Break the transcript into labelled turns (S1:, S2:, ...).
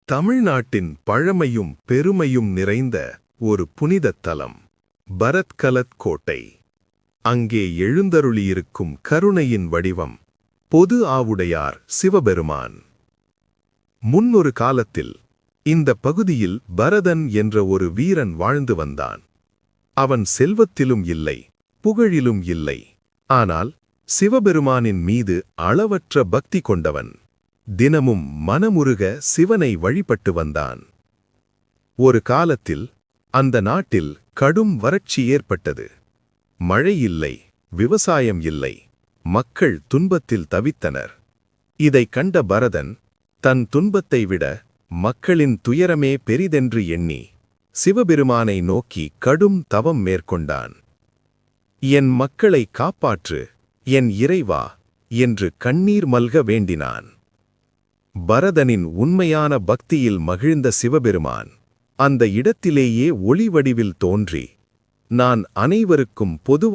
S1: தமிழ்நாட்டின் பழமையும் பெருமையும் நிறைந்த ஒரு புனிதத் தலம் பரத்கலத் கோட்டை. அங்கே எழுந்தருளியிருக்கும் கருணையின் வடிவம் பொது ஆவுடையார் சிவபெருமான். முன்னொரு காலத்தில் இந்த பகுதியில் பரதன் என்ற ஒரு வீரன் வாழ்ந்து வந்தான். அவன் செல்வத்திலும் இல்லை, புகழிலும் இல்லை. ஆனால் சிவபெருமானின் மீது அளவற்ற பக்தி கொண்டவன். தினமும் மனமுருக சிவனை வழிபட்டு வந்தான். ஒரு காலத்தில் அந்த நாட்டில் கடும் வறட்சி ஏற்பட்டது. மழை இல்லை, விவசாயம் இல்லை, மக்கள் துன்பத்தில் தவித்தனர். இதைக் கண்ட பரதன் தன் துன்பத்தை விட மக்களின் துயரமே பெரிதென்று எண்ணி சிவபெருமானை நோக்கி கடும் தவம் மேற்கொண்டான். என் மக்களை காப்பாற்று, என் இறைவா என்று கண்ணீர் மல்க வேண்டினான். பரதனின் உண்மையான பக்தியில் மகிழ்ந்த சிவபெருமான் அந்த இடத்திலேயே ஒளி வடிவில் தோன்றி, நான் அனைவருக்கும் பொது